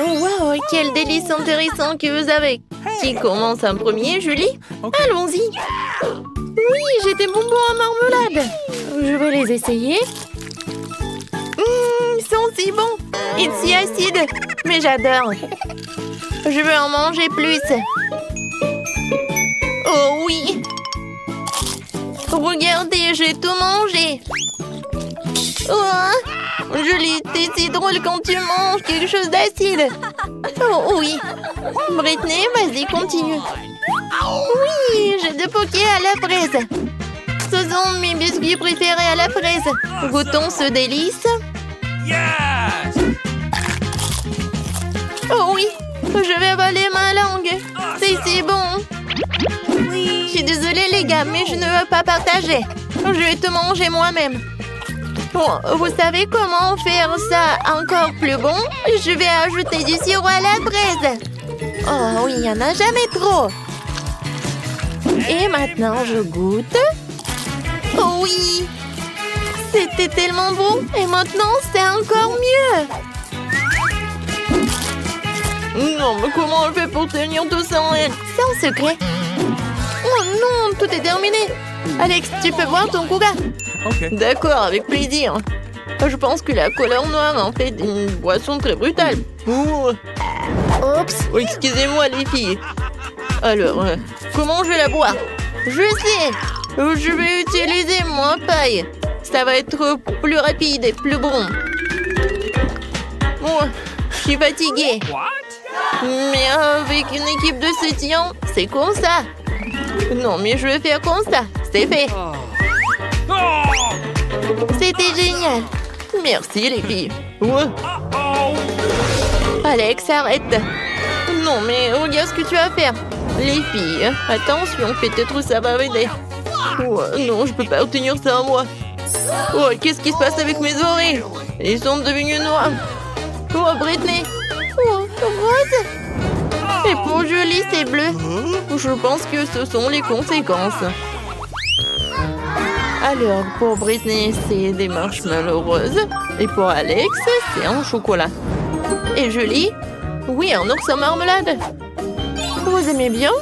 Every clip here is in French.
Oh, wow, quel délice intéressant que vous avez. Qui commence en premier, Julie? Allons-y. Oui, j'ai des bonbons à marmelade. Je vais les essayer. Ils sont si bons et si acides. Mais j'adore. Je veux en manger plus. Oh oui. Regardez, j'ai tout mangé. Oh, Julie, t'es si drôle quand tu manges quelque chose d'acide. Oh oui. Britney, vas-y, continue. Oui, j'ai des pokés à la fraise. Ce sont mes biscuits préférés à la fraise. Goûtons ce délice. Oh oui, je vais avaler ma langue. C'est si bon. Je suis désolée les gars, mais je ne veux pas partager. Je vais tout manger moi-même. Bon, vous savez comment faire ça encore plus bon? Je vais ajouter du sirop à la fraise. Oh oui, il n'y en a jamais trop. Et maintenant, je goûte. Oh oui! C'était tellement bon. Et maintenant, c'est encore mieux. Non, mais comment on fait pour tenir tout ça en elle? C'est en secret. Oh non, tout est terminé. Alex, tu peux boire ton coca? Okay. D'accord, avec plaisir. Je pense que la couleur noire en fait une boisson très brutale. Oups. Oh, excusez-moi les filles. Alors, comment je vais la boire? Je sais. Je vais utiliser mon paille. Ça va être plus rapide et plus bon. Bon, je suis fatiguée. Mais avec une équipe de soutien, c'est comme ça. Non, mais je vais faire comme ça. C'est fait. C'était génial. Merci les filles. Ouais. Alex, arrête. Non, mais regarde ce que tu vas faire. Les filles, attention, peut-être ça va m'aider. Oh, non, je peux pas retenir ça en moi. Oh, qu'est-ce qui se passe avec mes oreilles? Ils sont devenus noirs. Oh, Britney. Oh, rose. Et pour Julie, c'est bleu. Je pense que ce sont les conséquences. Alors, pour Britney, c'est des marshmallows roses. Et pour Alex, c'est un chocolat. Et Julie? Oui, un ours en marmelade. Vous aimez bien?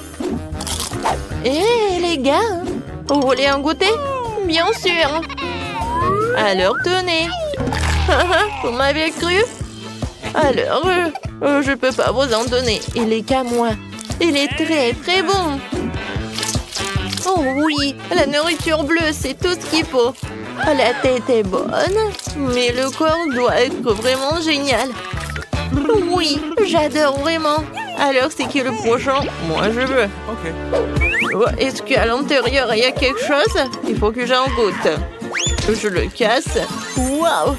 Eh, les gars, vous voulez un goûter? Bien sûr. Alors, tenez. Vous m'avez cru? Alors, je peux pas vous en donner. Il est qu'à moi. Il est très, très bon. Oh oui, la nourriture bleue, c'est tout ce qu'il faut. La tête est bonne, mais le corps doit être vraiment génial. Oui, j'adore vraiment. Alors, c'est qui le prochain? Moi, je veux. Ok. Est-ce qu'à l'intérieur, il y a quelque chose? Il faut que j'en goûte. Je le casse. Waouh!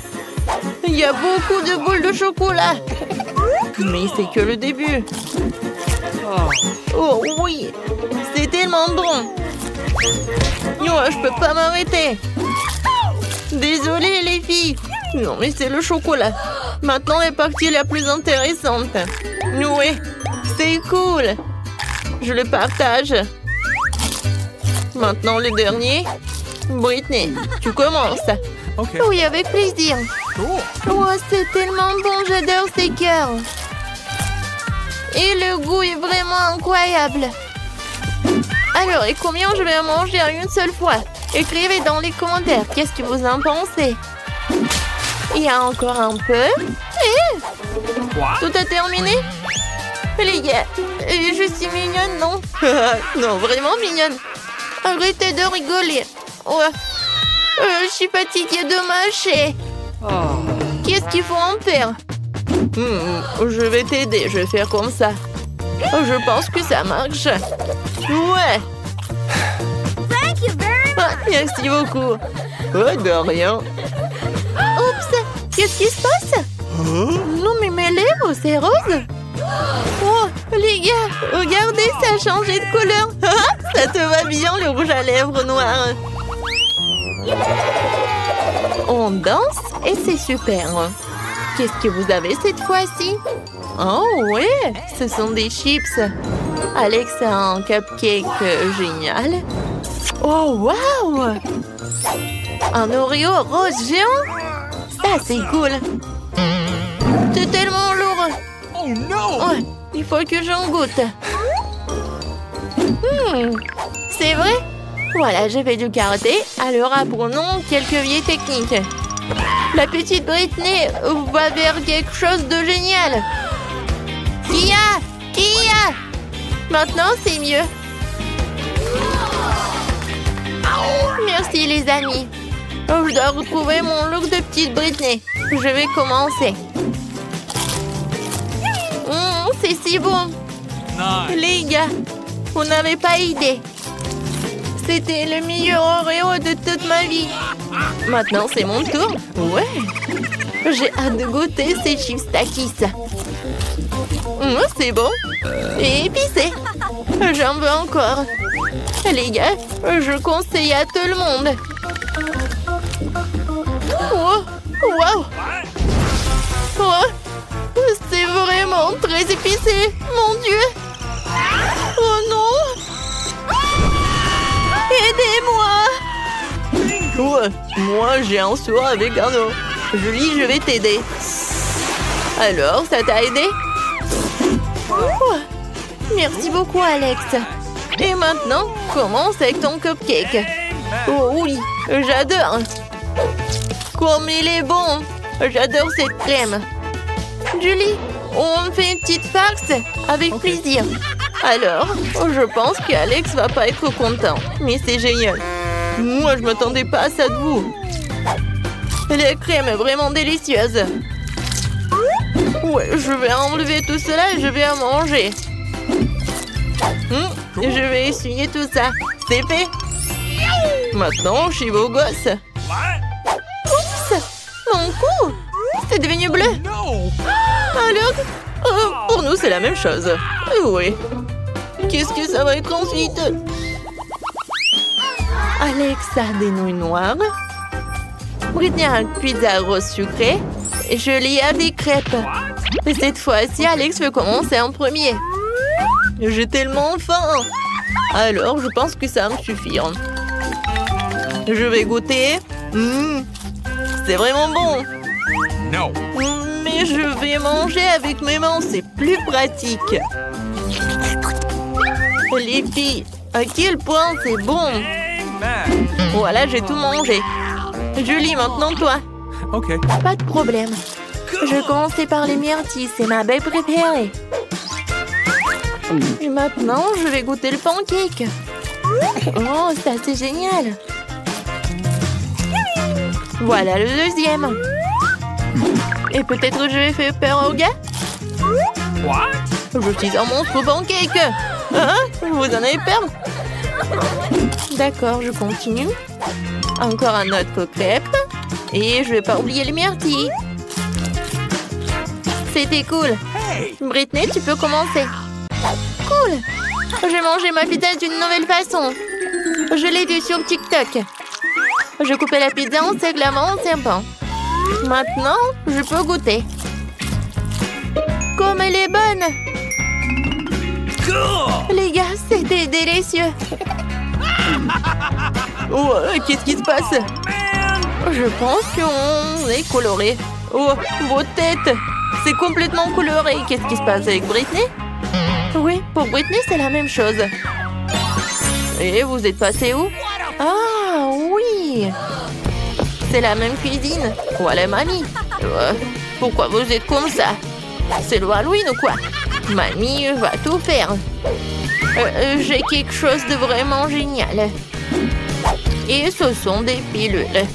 Il y a beaucoup de boules de chocolat. Mais c'est que le début. Oh oui, c'est tellement bon. Oh, je peux pas m'arrêter. Désolée les filles. Non mais c'est le chocolat. Maintenant la partie la plus intéressante. Oui, c'est cool. Je le partage. Maintenant le dernier. Britney, tu commences. Okay. Oui, avec plaisir. Cool. Oh, c'est tellement bon, j'adore ces cœurs. Et le goût est vraiment incroyable. Alors, et combien je vais en manger en une seule fois? Écrivez dans les commentaires, qu'est-ce que vous en pensez? Il y a encore un peu. Et tout a terminé? Les gars, je suis mignonne, non? Non, vraiment mignonne. Arrêtez de rigoler. Ouais. Je suis fatiguée de mâcher. Qu'est-ce qu'il faut en faire? Je vais t'aider, je vais faire comme ça. Je pense que ça marche. Ouais. Merci beaucoup. Oh, de rien. Oups, qu'est-ce qui se passe? Non, mais mes lèvres, c'est rose. Oh, les gars, regardez, ça a changé de couleur. Ça te va bien, le rouge à lèvres noir. On danse et c'est super. Qu'est-ce que vous avez cette fois-ci? Oh ouais, ce sont des chips. Alex a un cupcake génial. Oh wow! Un Oreo rose géant? Ça c'est cool. C'est tellement lourd. Oh no! Ouais, il faut que j'en goûte. C'est vrai? Voilà, j'ai fait du karaté, alors apprenons quelques vieilles techniques. La petite Britney va vers quelque chose de génial. Kia! Kia! Maintenant, c'est mieux. Merci les amis. Je dois retrouver mon look de petite Britney. Je vais commencer. C'est si bon. Nice. Les gars, vous n'avez pas idée. C'était le meilleur Oreo de toute ma vie. Maintenant, c'est mon tour. Ouais. J'ai hâte de goûter ces chips Takis. C'est bon. Et épicé. J'en veux encore. Les gars, je conseille à tout le monde. Oh, wow. Oh, c'est vraiment très épicé. Mon Dieu. Oh non. Aidez-moi. Ouais, moi j'ai un seau avec un eau. Julie, je vais t'aider. Alors, ça t'a aidé? Oh, merci beaucoup, Alex. Et maintenant, commence avec ton cupcake. Oh oui, j'adore. Comme il est bon. J'adore cette crème. Julie, on fait une petite farce avec plaisir. Alors, je pense qu'Alex va pas être content. Mais c'est génial. Moi, je m'attendais pas à ça de vous. La crème est vraiment délicieuse. Ouais, je vais enlever tout cela et je vais en manger. Je vais essuyer tout ça. C'est fait. Maintenant, je suis beau gosse. Oups! Mon cou! C'est devenu bleu. No! Alors, pour nous, c'est la même chose. Oui. Qu'est-ce que ça va être ensuite? Alex a des nouilles noires. Britney a une pizza rose sucrée. Et Julie a des crêpes. Et cette fois-ci, Alex veut commencer en premier. J'ai tellement faim. Alors, je pense que ça va me suffire. Je vais goûter. C'est vraiment bon. No! Mais je vais manger avec mes mains, c'est plus pratique. Les filles, à quel point c'est bon. Amen. Voilà, j'ai tout mangé. Julie, maintenant toi. Okay. Pas de problème. Je commençais par les myrtilles, c'est ma baie préférée. Et maintenant, je vais goûter le pancake. Oh, ça c'est génial. Voilà le deuxième. Et peut-être je vais faire peur aux gars. What? Je suis un monstre pancake. Hein? Vous en avez peur? D'accord, je continue. Encore un autre crêpe. Et je vais pas oublier les myrtilles. C'était cool. Hey! Britney, tu peux commencer. Cool. J'ai mangé ma pizza d'une nouvelle façon. Je l'ai vue sur TikTok. Je coupais la pizza en seglements en serpent. Maintenant, je peux goûter. Comme elle est bonne. Cool! Les gars, c'était délicieux. Oh, qu'est-ce qui se passe? Je pense qu'on est coloré. Oh, vos têtes. C'est complètement coloré. Qu'est-ce qui se passe avec Britney? Oui, pour Britney, c'est la même chose. Et vous êtes passé où? Ah, oui. C'est la même cuisine. Voilà, mamie. Pourquoi vous êtes comme ça? C'est le Halloween ou quoi? Mamie va tout faire. J'ai quelque chose de vraiment génial. Et ce sont des pilules.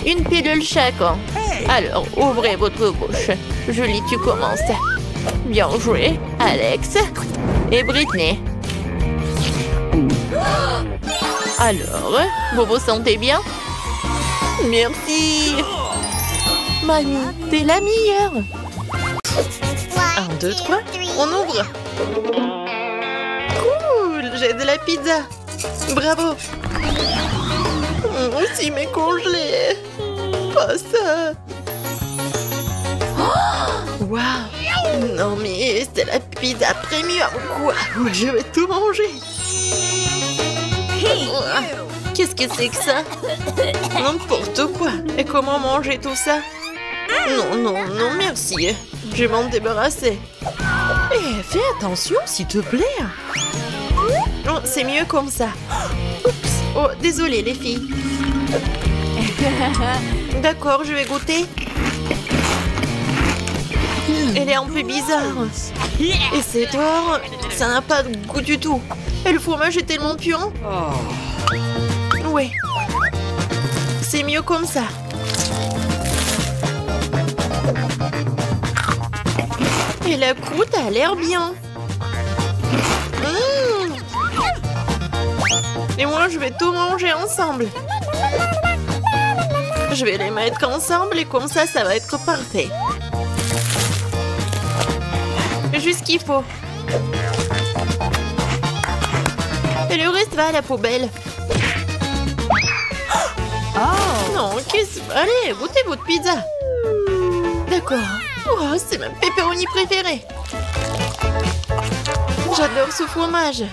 Une pilule chacun. Alors, ouvrez votre bouche. Julie, tu commences. Bien joué, Alex et Britney. Alors, vous vous sentez bien? Merci. Mamie, t'es la meilleure. 1, 2, 3, on ouvre. Cool, j'ai de la pizza. Bravo. Aussi mais congelé. Pas ça. Waouh. Non mais c'est la pizza premium quoi. Je vais tout manger. Qu'est-ce que c'est que ça? N'importe quoi. Et comment manger tout ça? Non, non, non, merci. Je vais m'en débarrasser. Eh, fais attention, s'il te plaît. Oh, c'est mieux comme ça. Oups. Oh, désolé les filles. D'accord, je vais goûter. Elle est un peu bizarre. Et c'est tort, ça n'a pas de goût du tout. Et le fromage est tellement puant. Ouais. C'est mieux comme ça. Et la croûte a l'air bien. Et moi, je vais tout manger ensemble. Je vais les mettre ensemble et comme ça va être parfait. Juste ce qu'il faut. Et le reste va à la poubelle. Oh non, qu'est-ce... Allez, goûtez votre pizza. D'accord. Oh, c'est ma pepperoni préférée. J'adore ce fromage.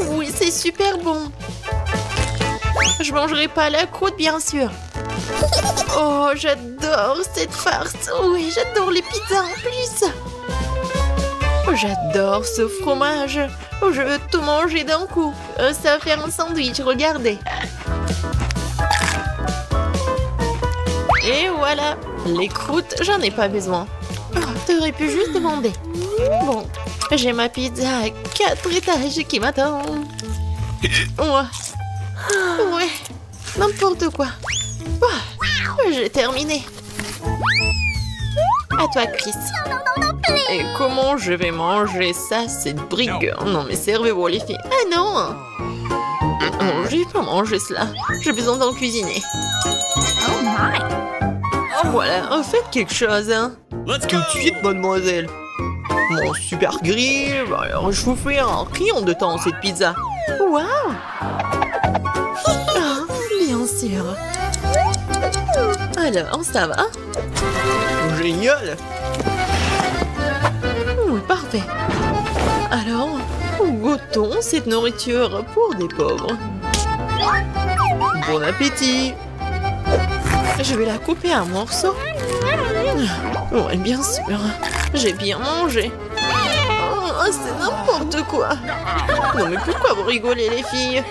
Oui, c'est super bon. Je mangerai pas la croûte, bien sûr. Oh, j'adore cette farce. Oui, j'adore les pizzas en plus. Oh, j'adore ce fromage. Oh, je veux tout manger d'un coup. Ça va faire un sandwich, regardez. Et voilà. Les croûtes, j'en ai pas besoin. Oh, t'aurais pu juste demander. Bon, j'ai ma pizza à 4 étages qui m'attend. Ouais, n'importe quoi. Oh, j'ai terminé. À toi, Chris. Et comment je vais manger ça, cette brigue? Non, mais servez-vous, les filles. Ah non! Oh, je vais pas manger cela. J'ai besoin d'en cuisiner. Oh my! Voilà, faites quelque chose, hein. Tout de suite, mademoiselle. Mon super grill, alors je vous fais un rayon de temps cette pizza. Waouh! Ah, bien sûr. Alors, ça va? Génial! Oui, parfait. Alors, goûtons cette nourriture pour des pauvres. Bon appétit! Je vais la couper en morceaux. Oui, bien sûr. J'ai bien mangé. Oh, c'est n'importe quoi. Non, mais pourquoi vous rigolez, les filles?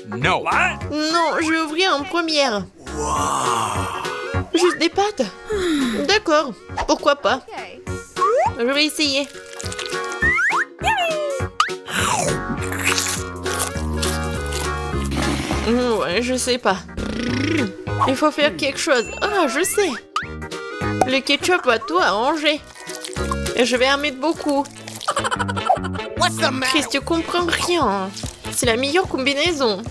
No. Non, je vais ouvrir en première. Juste des pâtes? D'accord, pourquoi pas. Je vais essayer. Ouais, je sais pas. Il faut faire quelque chose. Ah, je sais. Le ketchup va tout arranger. Et je vais en mettre beaucoup. Chris, tu comprends rien. C'est la meilleure combinaison.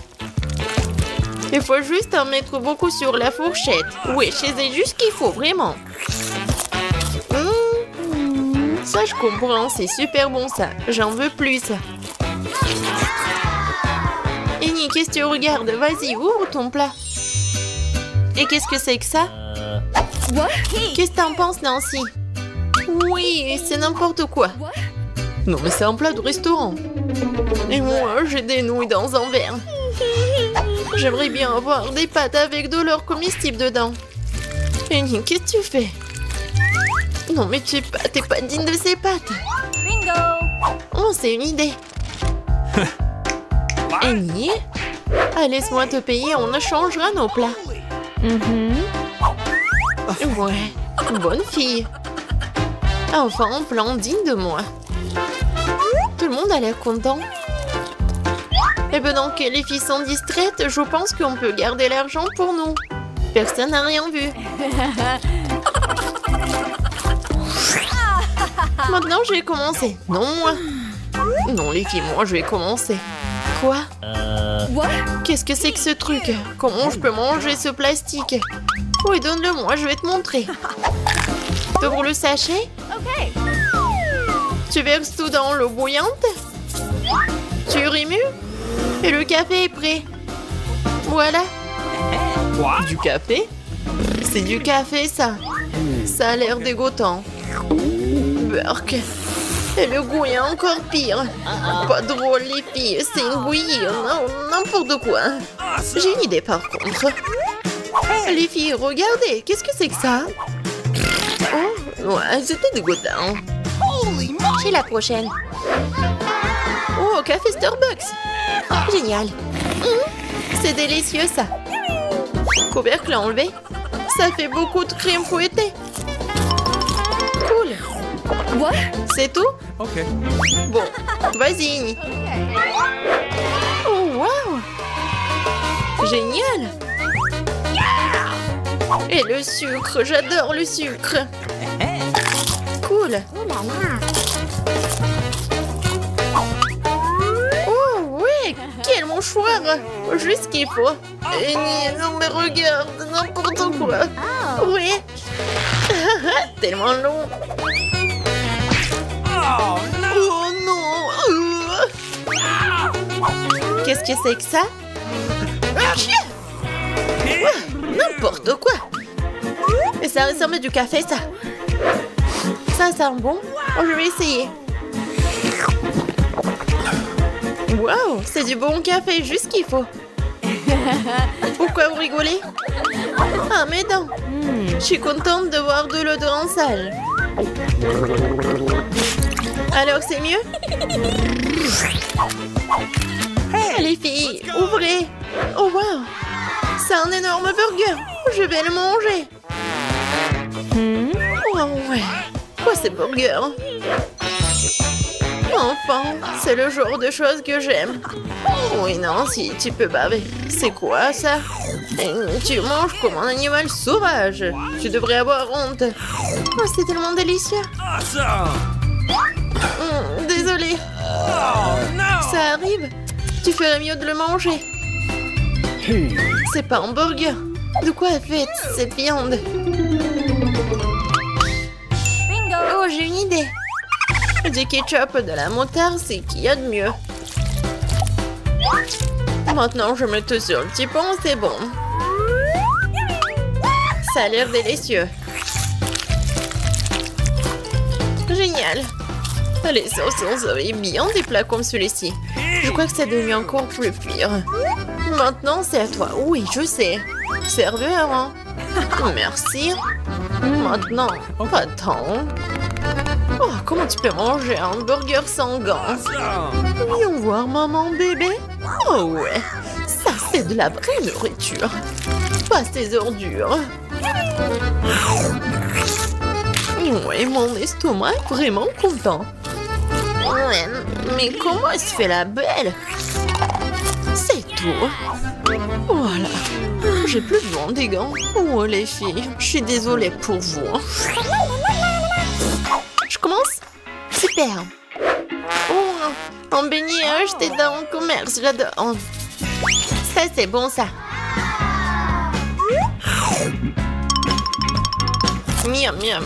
Il faut juste en mettre beaucoup sur la fourchette. Oui, c'est juste ce qu'il faut, vraiment. Ça, je comprends. C'est super bon, ça. J'en veux plus. Annie, qu'est-ce que tu regardes? Vas-y, ouvre ton plat. Et qu'est-ce que c'est que ça? Qu'est-ce que t'en penses, Nancy? Oui, c'est n'importe quoi. Non, mais c'est un plat de restaurant. Et moi, j'ai des nouilles dans un verre. J'aimerais bien avoir des pâtes avec de l'or comestible dedans. Annie, qu'est-ce que tu fais? Non, mais t'es pas digne de ces pâtes. Bingo! Oh, c'est une idée. Annie, laisse-moi te payer, on changera nos plats. Ouais, bonne fille. Enfin, un plan digne de moi. Tout le monde a l'air content. Et pendant que les filles sont distraites, je pense qu'on peut garder l'argent pour nous. Personne n'a rien vu. Maintenant, je vais commencer. Non, moi. Non, les filles, moi, je vais commencer. Quoi? Qu'est-ce que c'est que ce truc? Comment je peux manger ce plastique? Oui, donne-le-moi, je vais te montrer. T'ouvres le sachet? Tu verses tout dans l'eau bouillante? Tu remues? Et le café est prêt. Voilà. Du café? C'est du café, ça. Ça a l'air dégoûtant. Burk. Et le goût est encore pire. Pas drôle, les filles. C'est une bouillie. N'importe quoi. J'ai une idée, par contre. Les filles, regardez, qu'est-ce que c'est que ça? Oh, ouais, c'était dégoûtant. J'ai la prochaine. Oh, café Starbucks. Génial. C'est délicieux, ça. Couvercle enlevé. Ça fait beaucoup de crème fouettée. Cool. What? C'est tout? Okay. Bon, vas-y. Oh, wow. Génial. Et le sucre, j'adore le sucre. Cool. Oh, oui, quel mouchoir. Juste ce qu'il faut. Et non, mais regarde, n'importe quoi. Oui. Tellement long. Oh, no. Oh non. Qu'est-ce que c'est que ça? N'importe quoi. Mais ça ressemble à du café, ça. Ça sent bon. Oh, je vais essayer. Wow, c'est du bon café, juste ce qu'il faut. Pourquoi vous rigolez? Ah, mes dents. Je suis contente de voir de l'eau de rinçage. Alors, c'est mieux? Les filles, ouvrez. Oh, wow. C'est un énorme burger. Je vais le manger. Oh, ouais. Quoi, ces burgers? Enfin, c'est le genre de choses que j'aime. Oui, non, si tu peux baver. C'est quoi, ça? Tu manges comme un animal sauvage. Tu devrais avoir honte. Oh, c'est tellement délicieux. Awesome. Désolée. Oh, no. Ça arrive. Tu ferais mieux de le manger. C'est pas un burger. De quoi est faite cette viande? Oh, j'ai une idée. Du ketchup, de la moutarde, c'est qu'il y a de mieux. Maintenant, je mets tout sur le petit pont, c'est bon. Ça a l'air délicieux. Génial. Les sauces sont bien des plats comme celui-ci. Je crois que c'est devenu encore plus pire. Maintenant, c'est à toi. Oui, je sais. Serveur, hein? Merci. Maintenant, pas tant. Oh, comment tu peux manger un burger sans gants? Awesome. Viens voir maman bébé. Oh ouais, ça c'est de la vraie nourriture. Pas ces ordures. Ouais, mon estomac est vraiment content. Ouais, mais comment elle se fait la belle? C'est tout. Voilà. J'ai plus besoin des gants. Oh les filles, je suis désolée pour vous. Je commence? Super. Oh, un beignet acheté dans le commerce, j'adore. Ça, c'est bon, ça. Miam, miam.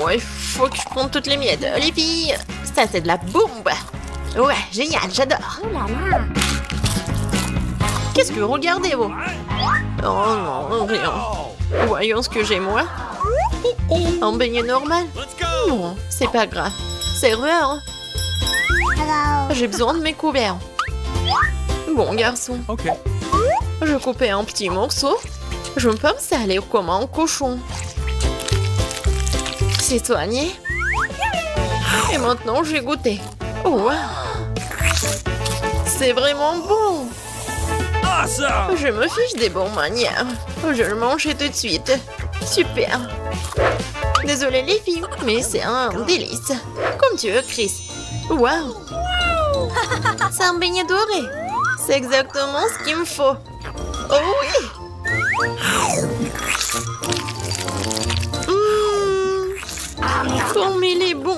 Ouais, faut que je prenne toutes les miettes. Les filles, ça, c'est de la bombe. Ouais, génial, j'adore. Qu'est-ce que vous regardez, vous? Oh non, rien. Voyons ce que j'ai, moi. Un beignet normal? Non, c'est pas grave. Serveur. J'ai besoin de mes couverts. Bon, garçon. Okay. Je coupais un petit morceau. Je pense que ça allait comme un cochon. C'est soigné. Et maintenant, j'ai goûté. Oh, wow. C'est vraiment bon. Awesome. Je me fiche des bonnes manières. Je le mange tout de suite. Super. Désolée les filles, mais c'est un délice. Comme tu veux, Chris. Waouh. C'est un beignet doré. C'est exactement ce qu'il me faut. Oh oui. Comme il est bon.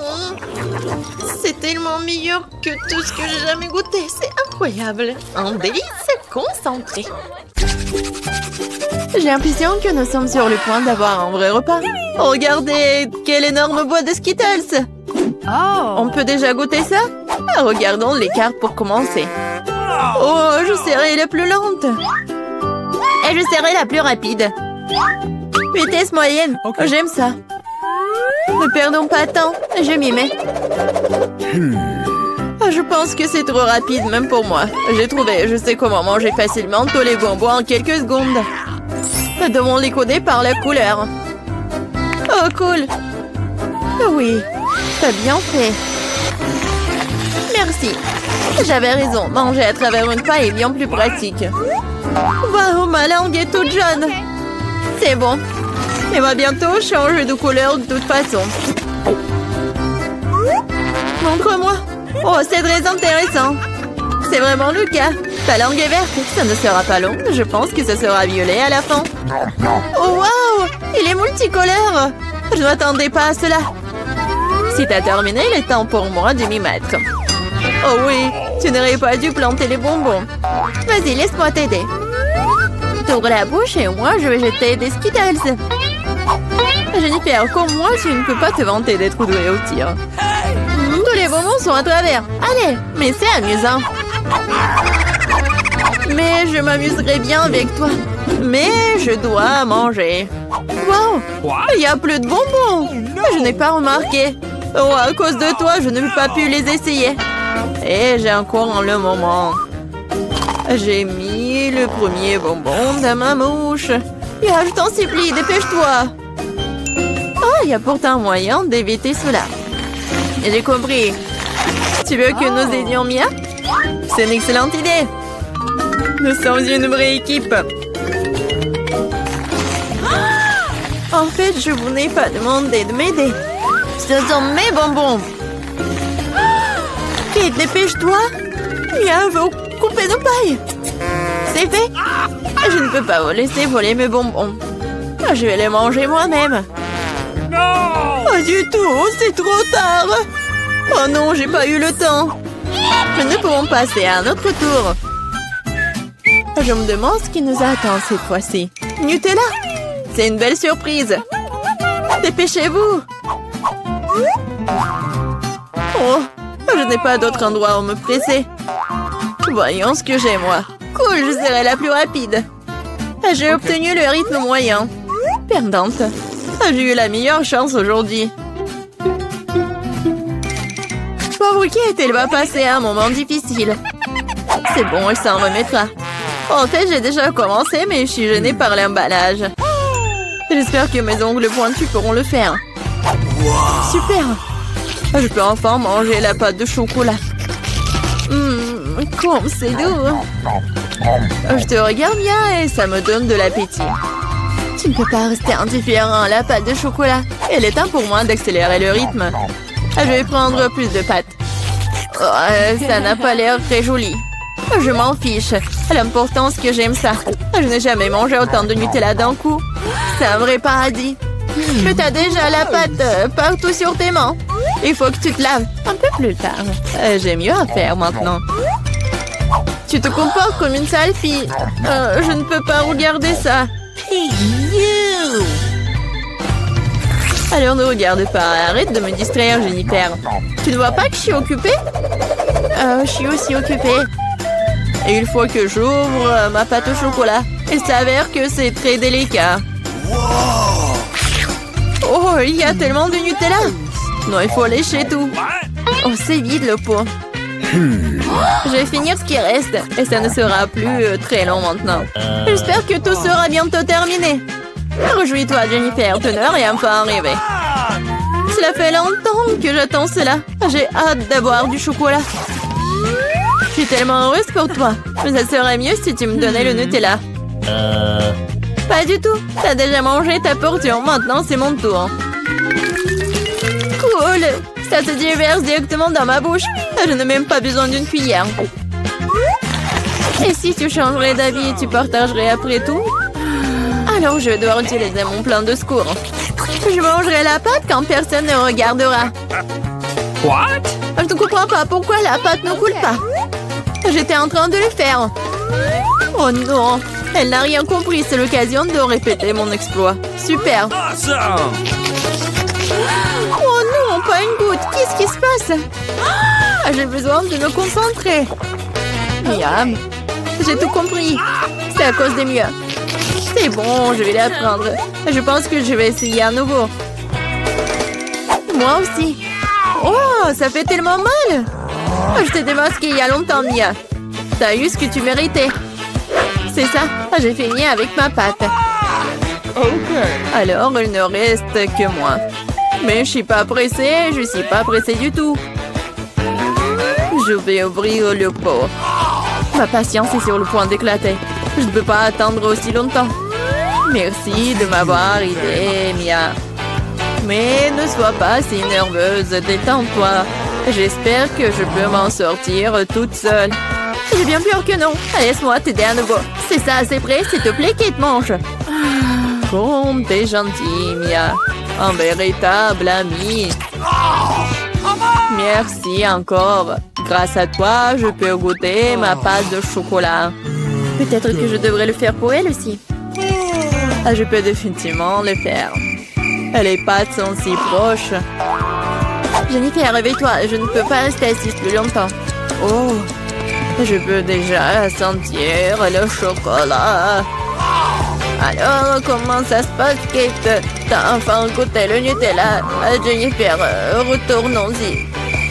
C'est tellement meilleur que tout ce que j'ai jamais goûté. C'est incroyable. Un délice concentré. J'ai l'impression que nous sommes sur le point d'avoir un vrai repas. Regardez, quelle énorme boîte de Skittles. On peut déjà goûter ça? Regardons les cartes pour commencer. Oh, je serai la plus lente. Et je serai la plus rapide. Vitesse moyenne. Okay. J'aime ça. Ne perdons pas de temps. Je m'y mets. Je pense que c'est trop rapide, même pour moi. J'ai trouvé, je sais comment manger facilement tous les bonbons en quelques secondes. Nous devons les coder par la couleur. Oh, cool. Oui, t'as bien fait. Merci. J'avais raison, manger à travers une paille est bien plus pratique. Waouh, ma langue est toute jaune. C'est bon. Elle va bientôt changer de couleur de toute façon. Montre-moi. Oh, c'est très intéressant. C'est vraiment le cas. Ta langue est verte. Ça ne sera pas long. Je pense que ça sera violet à la fin. Oh, waouh! Il est multicolore. Je ne m'attendais pas à cela. Si t'as terminé, il est temps pour moi de m'y mettre. Oh oui, tu n'aurais pas dû planter les bonbons. Vas-y, laisse-moi t'aider. T'ouvres la bouche et moi, je vais jeter des Skittles. Jennifer, comme moi, tu ne peux pas te vanter d'être douée au tir. Tous les bonbons sont à travers. Allez, mais c'est amusant. Mais je m'amuserai bien avec toi. Mais je dois manger. Wow, il n'y a plus de bonbons. Je n'ai pas remarqué. Oh, à cause de toi, je n'ai pas pu les essayer. Et j'ai encore le moment. J'ai mis le premier bonbon dans ma mouche. Yeah, je t'en supplie, dépêche-toi. Oh, il y a pourtant moyen d'éviter cela. J'ai compris. Tu veux que nous aidions Mia? C'est une excellente idée. Nous sommes une vraie équipe. En fait, je vous n'ai pas demandé de m'aider. Ce sont mes bonbons. Kate, dépêche-toi. Mia veut couper nos pailles. C'est fait. Je ne peux pas vous laisser voler mes bonbons. Je vais les manger moi-même. Pas du tout, c'est trop tard. Oh non, j'ai pas eu le temps. Nous pouvons passer à un autre tour. Je me demande ce qui nous attend cette fois-ci. Nutella, c'est une belle surprise. Dépêchez-vous. Oh, je n'ai pas d'autre endroit où me presser. Voyons ce que j'ai, moi. Cool, je serai la plus rapide. J'ai obtenu le rythme moyen. Perdante. J'ai eu la meilleure chance aujourd'hui. Pauvre Kate, elle va passer un moment difficile. C'est bon, elle s'en remettra. En fait, j'ai déjà commencé, mais je suis gênée par l'emballage. J'espère que mes ongles pointus pourront le faire. Super! Je peux enfin manger la pâte de chocolat. Comme c'est doux! Je te regarde bien et ça me donne de l'appétit. Tu ne peux pas rester indifférent à la pâte de chocolat. Il est temps pour moi d'accélérer le rythme. Je vais prendre plus de pâtes. Oh, ça n'a pas l'air très joli. Je m'en fiche. L'important, c'est que j'aime ça. Je n'ai jamais mangé autant de Nutella d'un coup. C'est un vrai paradis. Mais t'as déjà la pâte partout sur tes mains. Il faut que tu te laves un peu plus tard. J'ai mieux à faire maintenant. Tu te comportes comme une sale fille. Je ne peux pas regarder ça. Hey, you! Alors ne regarde pas. Arrête de me distraire, Jennifer. Tu ne vois pas que je suis occupée? Je suis aussi occupée. Et il faut que j'ouvre ma pâte au chocolat. Il s'avère que c'est très délicat. Oh, il y a tellement de Nutella. Non, il faut lécher tout. Oh, c'est vide le pot. Je vais finir ce qui reste. Et ça ne sera plus très long maintenant. J'espère que tout sera bientôt terminé. Réjouis-toi, Jennifer. Tu ne vas rien pas arriver. Cela fait longtemps que j'attends cela. J'ai hâte d'avoir du chocolat. Je suis tellement heureuse pour toi. Mais ça serait mieux si tu me donnais le Nutella. Pas du tout. T'as déjà mangé ta portion. Maintenant, c'est mon tour. Cool. Ça se déverse directement dans ma bouche. Je n'ai même pas besoin d'une cuillère. Et si tu changerais d'avis, tu partagerais après tout? Alors, je dois utiliser mon plan de secours. Je mangerai la pâte quand personne ne regardera. What? Je ne comprends pas pourquoi la pâte ne coule pas. J'étais en train de le faire. Oh non, elle n'a rien compris. C'est l'occasion de répéter mon exploit. Super. Awesome! Oh non, pas une goutte. Qu'est-ce qui se passe? J'ai besoin de me concentrer. Miam. J'ai tout compris. C'est à cause des mieux. C'est bon, je vais l'apprendre. Je pense que je vais essayer à nouveau. Moi aussi. Oh, ça fait tellement mal. Je t'ai démasqué il y a longtemps, Mia. T'as eu ce que tu méritais. C'est ça, j'ai fini avec ma pâte. Alors, il ne reste que moi. Mais je suis pas pressée, je suis pas pressée du tout. Je vais ouvrir le pot. Ma patience est sur le point d'éclater. Je ne peux pas attendre aussi longtemps. Merci de m'avoir aidé, Mia. Mais ne sois pas si nerveuse, détends-toi. J'espère que je peux m'en sortir toute seule. J'ai bien peur que non. Laisse-moi t'aider à nouveau. C'est ça, c'est prêt, s'il te plaît, Kate, mange. Comme t'es gentille, Mia. Un véritable ami. Merci encore. Grâce à toi, je peux goûter ma pâte de chocolat. Peut-être que je devrais le faire pour elle aussi. Ah, je peux définitivement le faire. Les pâtes sont si proches. Jennifer, réveille-toi. Je ne peux pas rester assise plus longtemps. Oh, je peux déjà sentir le chocolat. Alors, comment ça se passe, Kate? T'as enfin goûté le Nutella. Jennifer, retournons-y.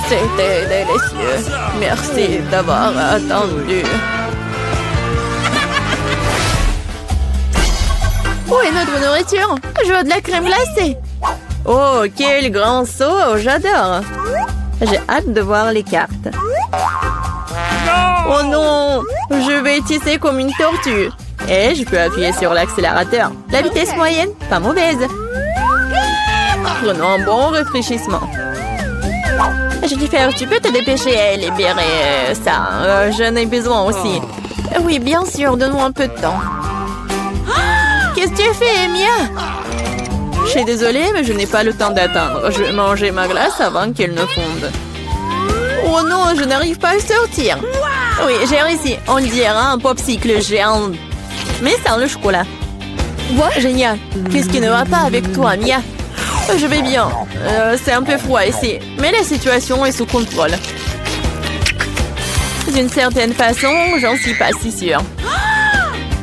C'était délicieux. Merci d'avoir attendu. Où est notre nourriture? Je veux de la crème glacée. Oh, quel grand saut! J'adore. J'ai hâte de voir les cartes. Oh non! Je vais tisser comme une tortue. Et je peux appuyer sur l'accélérateur. La vitesse moyenne, pas mauvaise. Prenons un bon rafraîchissement. Jennifer, tu peux te dépêcher à libérer ça. J'en ai besoin aussi. Oui, bien sûr, donne-moi un peu de temps. Qu'est-ce que tu fais, Mia? Je suis désolée, mais je n'ai pas le temps d'attendre. Je vais manger ma glace avant qu'elle ne fonde. Oh non, je n'arrive pas à sortir. Oui, j'ai réussi. On dirait un popsicle géant. Mais sans le chocolat. Génial. Qu'est-ce qui ne va pas avec toi, Mia? Je vais bien. C'est un peu froid ici. Mais la situation est sous contrôle. D'une certaine façon, j'en suis pas si sûre.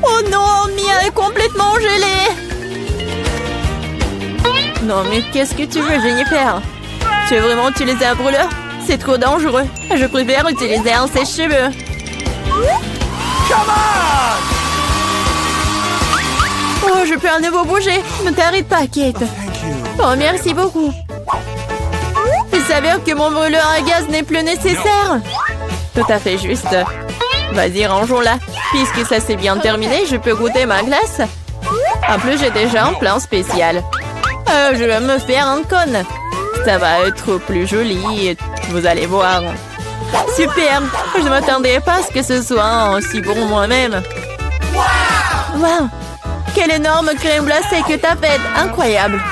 Oh non, Mia est complètement gelée. Non, mais qu'est-ce que tu veux, Jennifer? Tu veux vraiment utiliser un brûleur? C'est trop dangereux. Je préfère utiliser un sèche-cheveux. Oh, je peux à nouveau bouger. Ne t'arrête pas, Kate. Oh, merci beaucoup. Il s'avère que mon brûleur à gaz n'est plus nécessaire. Tout à fait juste. Vas-y, rangeons-la. Puisque ça s'est bien terminé, je peux goûter ma glace. En plus, j'ai déjà un plan spécial. Je vais me faire un cône. Ça va être plus joli, vous allez voir. Super! Je ne m'attendais pas à ce que ce soit aussi bon moi-même. Wow! Quelle énorme crème glacée que t'as faite! Incroyable!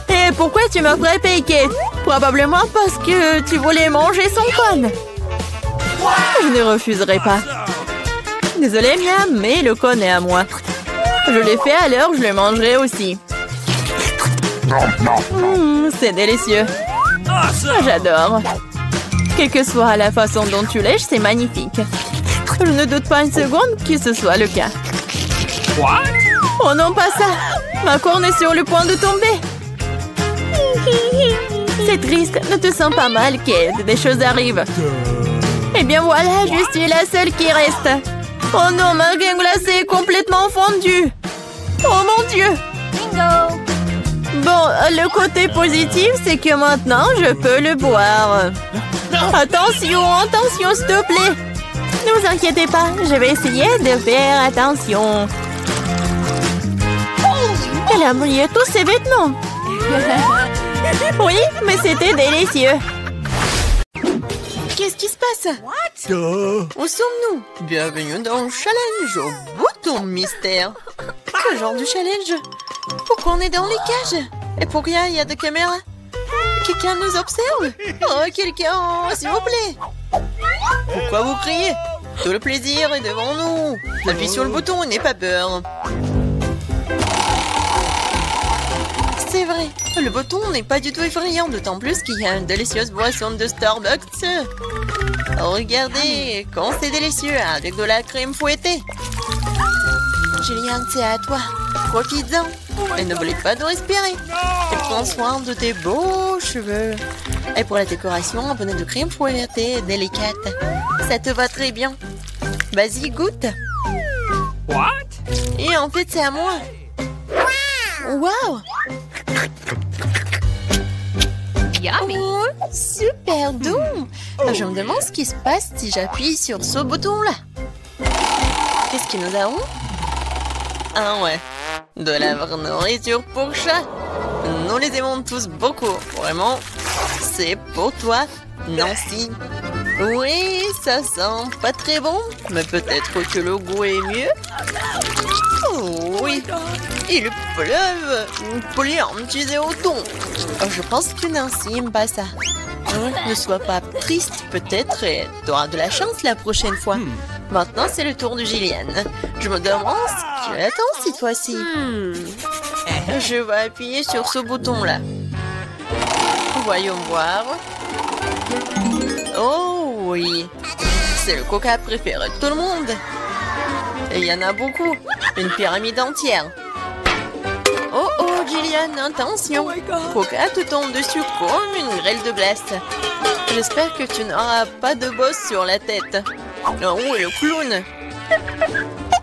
Et pourquoi tu m'as frappé, Kate? Probablement parce que tu voulais manger son cône. Je ne refuserai pas. Désolée, Mia, mais le cône est à moi. Je l'ai fait à l'heure, je le mangerai aussi. C'est délicieux. J'adore. Quelle que soit la façon dont tu lèches, c'est magnifique. Je ne doute pas une seconde que ce soit le cas. Oh non, pas ça! Ma corne est sur le point de tomber. C'est triste, ne te sens pas mal, Kate. Des choses arrivent. Eh bien voilà, je suis la seule qui reste. Oh non, ma crème glacée est complètement fondue. Oh mon Dieu! Bingo! Bon, le côté positif, c'est que maintenant, je peux le boire. Attention, attention, s'il te plaît. Ne vous inquiétez pas, je vais essayer de faire attention. Elle a mouillé tous ses vêtements. Oui, mais c'était délicieux. Qu'est-ce qui se passe? Où sommes-nous? Bienvenue dans le challenge au bouton mystère. Quel genre de challenge? Pourquoi on est dans les cages? Et pour rien, il y a des caméras? Quelqu'un nous observe? Oh, quelqu'un, s'il vous plaît. Pourquoi vous criez? Tout le plaisir est devant nous. Appuie sur le bouton et n'aie pas peur. C'est vrai, le bouton n'est pas du tout effrayant, d'autant plus qu'il y a une délicieuse boisson de Starbucks. Regardez, quand c'est délicieux, avec de la crème fouettée. Julian, c'est à toi. Profites-en. Et n'oublie pas de respirer. Et prends soin de tes beaux cheveux. Et pour la décoration, un bonnet de crème fouettée délicate. Ça te va très bien. Vas-y, goûte. What? Et en fait, c'est à moi. Waouh! Oh, super doux! Je me demande ce qui se passe si j'appuie sur ce bouton-là. Qu'est-ce que nous avons? Ah ouais, de la vraie nourriture pour chat. Nous les aimons tous beaucoup. Vraiment, c'est pour toi, Nancy. Oui, ça sent pas très bon, mais peut-être que le goût est mieux. Oh oui, il pleuve. Plein, tu es au ton. Je pense que Nancy aime pas ça. Ne sois pas triste, peut-être tu auras de la chance la prochaine fois. Maintenant, c'est le tour de Jillian. Je me demande ce qu'elle attend cette fois-ci. Je vais appuyer sur ce bouton-là. Voyons voir. Oh oui, c'est le coca préféré de tout le monde. Et il y en a beaucoup, une pyramide entière. Oh oh, Jillian, attention. Coca te tombe dessus comme une grêle de glace. J'espère que tu n'auras pas de bosse sur la tête. Oh, le clown.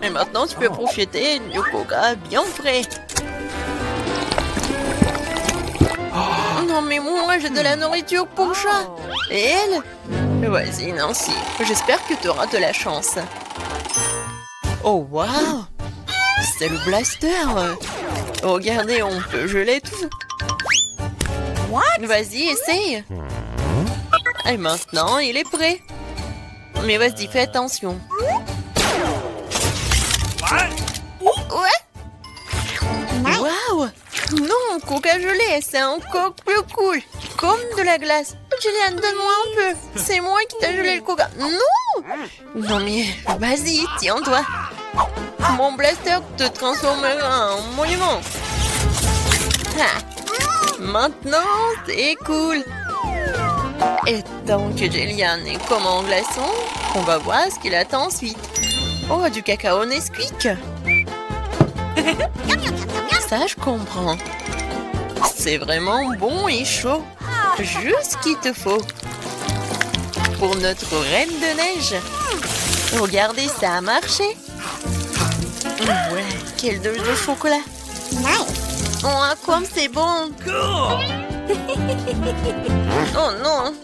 Et maintenant, tu peux profiter du coca bien frais. Non, mais moi, j'ai de la nourriture pour chat. Et elle? Vas-y, Nancy. J'espère que tu auras de la chance. Oh, waouh! C'est le blaster. Regardez, on peut geler tout. Vas-y, essaye. Et maintenant, il est prêt. Mais vas-y, fais attention. Ouais. Waouh! Non, coca gelé, c'est encore plus cool. Comme de la glace. Jillian, donne-moi un peu. C'est moi qui t'ai gelé le coca. Non! Non mais, vas-y, tiens-toi. Mon blaster te transformera en monument. Ah. Maintenant, c'est cool. Et tant que Jillian est comme en glaçon, on va voir ce qu'il attend ensuite. Oh, du cacao Nesquik. Ça, je comprends. C'est vraiment bon et chaud. Juste ce qu'il te faut. Pour notre reine de neige. Regardez, ça a marché. Ouais, quelle dose de chocolat. Oh, comme c'est bon. Oh non.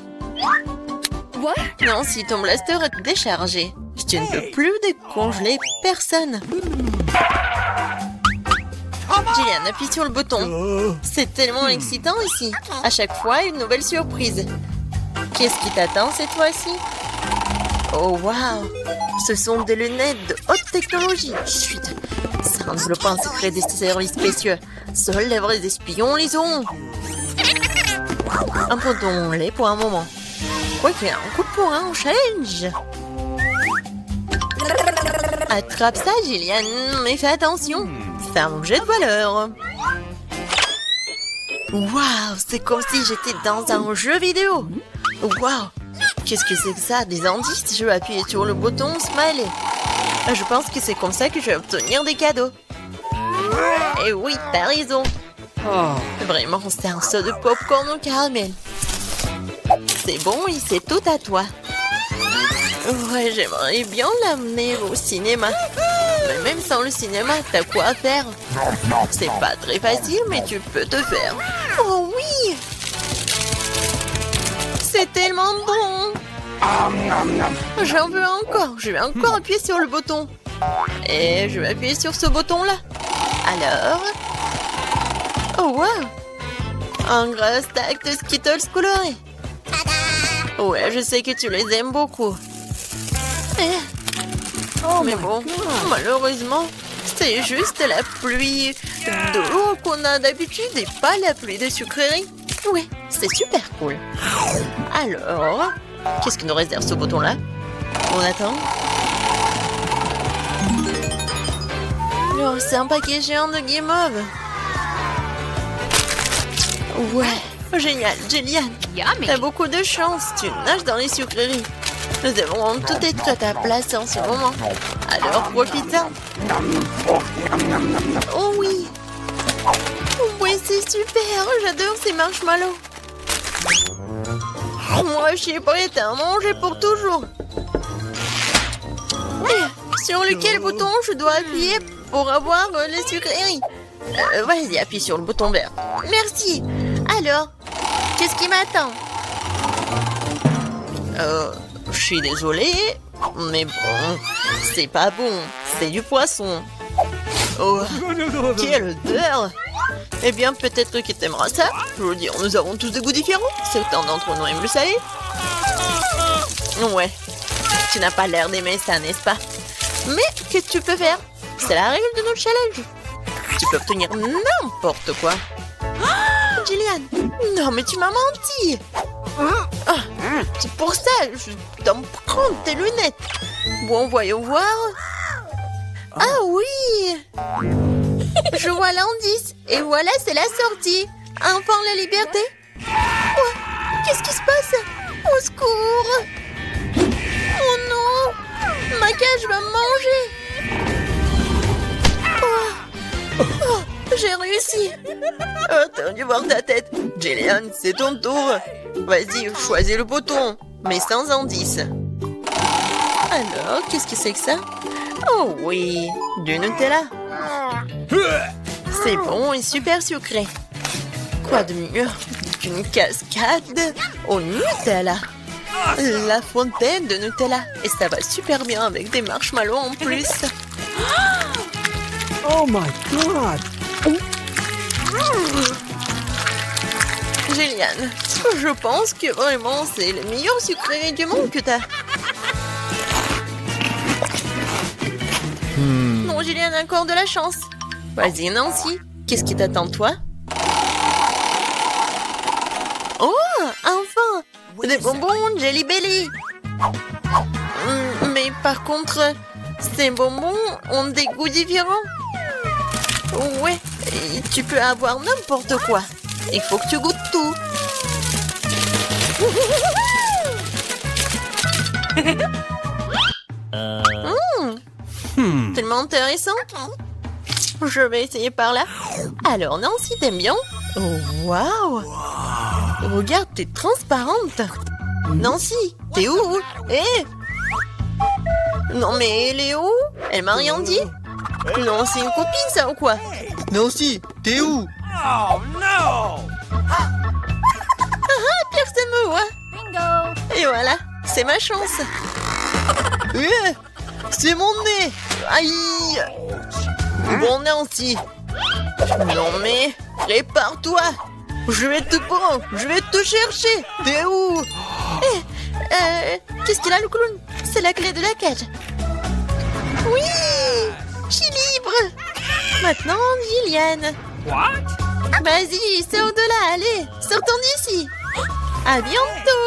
Non, si ton blaster est déchargé, tu ne peux plus décongeler personne. Jillian, appuie sur le bouton. C'est tellement excitant ici. À chaque fois, une nouvelle surprise. Qu'est-ce qui t'attend cette fois-ci? Oh, waouh! Ce sont des lunettes de haute technologie. Chut! Ça enveloppe un secret des services spéciaux. Seuls les vrais espions les ont. Abandonnons-les pour un moment. Quoique, un coup de poing au challenge. Attrape ça, Jillian, mais fais attention. C'est un objet de valeur. Waouh, c'est comme si j'étais dans un jeu vidéo. Waouh, qu'est-ce que c'est que ça? Des indices? Je vais appuyer sur le bouton Smiley. Je pense que c'est comme ça que je vais obtenir des cadeaux. Et oui, t'as raison. Vraiment, c'est un saut de popcorn au caramel. C'est bon et c'est tout à toi. Ouais, j'aimerais bien l'amener au cinéma. Mais même sans le cinéma, t'as quoi faire? C'est pas très facile, mais tu peux te faire. Oh oui! C'est tellement bon! J'en veux encore. Je vais encore appuyer sur le bouton. Et je vais appuyer sur ce bouton-là. Alors... Oh, wow! Un gros stack de Skittles colorés. Ouais, je sais que tu les aimes beaucoup. Mais bon, malheureusement, c'est juste la pluie d'eau qu'on a d'habitude et pas la pluie de sucreries. Oui, c'est super cool. Alors, qu'est-ce que nous réserve ce bouton-là? On attend. Oh, c'est un paquet géant de guimauve. Ouais, génial, Jillian. T'as beaucoup de chance, tu nages dans les sucreries. Nous devons tout être à ta place en ce moment. Alors profite-en. Oh oui. Oui, c'est super. J'adore ces marshmallows. Moi, je suis prête à manger pour toujours. Et sur lequel bouton je dois appuyer pour avoir les sucreries? Vas-y, appuie sur le bouton vert. Merci. Alors, qu'est-ce qui m'attend? Je suis désolée, mais bon, c'est pas bon. C'est du poisson. Oh, quelle odeur! Eh bien, peut-être que t'aimeras ça. Je veux dire, nous avons tous des goûts différents. Certains d'entre nous aiment le salé. Ouais, tu n'as pas l'air d'aimer ça, n'est-ce pas? Mais qu'est-ce que tu peux faire? C'est la règle de notre challenge. Tu peux obtenir n'importe quoi. Oh, Jillian! Non, mais tu m'as menti! C'est pour ça, je dois me prendre tes lunettes. Bon, voyons voir. Ah oui! Je vois l'indice. Et voilà, c'est la sortie. Enfin, la liberté. Oh, qu'est-ce qui se passe? Au secours! Oh non! Ma cage va me manger. Oh, j'ai réussi. Oh, t'as dû voir ta tête. Jillian, c'est ton tour. Vas-y, choisis le bouton, mais sans indice. Alors, qu'est-ce que c'est que ça? Oh oui, du Nutella. C'est bon et super sucré. Quoi de mieux qu'une cascade au Nutella? La fontaine de Nutella. Et ça va super bien avec des marshmallows en plus. Oh my god! Jillian, je pense que vraiment c'est le meilleur sucré du monde que t'as. Non, Jillian a encore de la chance. Vas-y, Nancy, qu'est-ce qui t'attend, toi? Oh, enfin! Des bonbons Jelly Belly. Mais par contre, ces bonbons ont des goûts différents. Ouais, et tu peux avoir n'importe quoi. Il faut que tu goûtes tout. Tellement intéressant. Je vais essayer par là. Alors, Nancy, t'aimes bien? Oh, waouh! Regarde, t'es transparente. Nancy, t'es où? Eh! Non, mais elle est où? Elle m'a rien dit? Non, c'est une copine, ça, ou quoi? Nancy, t'es où? Oh no! Personne me voit. Bingo! Et voilà, c'est ma chance. C'est mon nez! Aïe! Bon, Nancy. Non, mais prépare-toi. Je vais te prendre, je vais te chercher. T'es où? Qu'est-ce qu'il a, le clown? C'est la clé de la cage. Oui! Je suis libre. Maintenant, Jillian. What? Vas-y, sors de là, allez, sortons d'ici. À bientôt.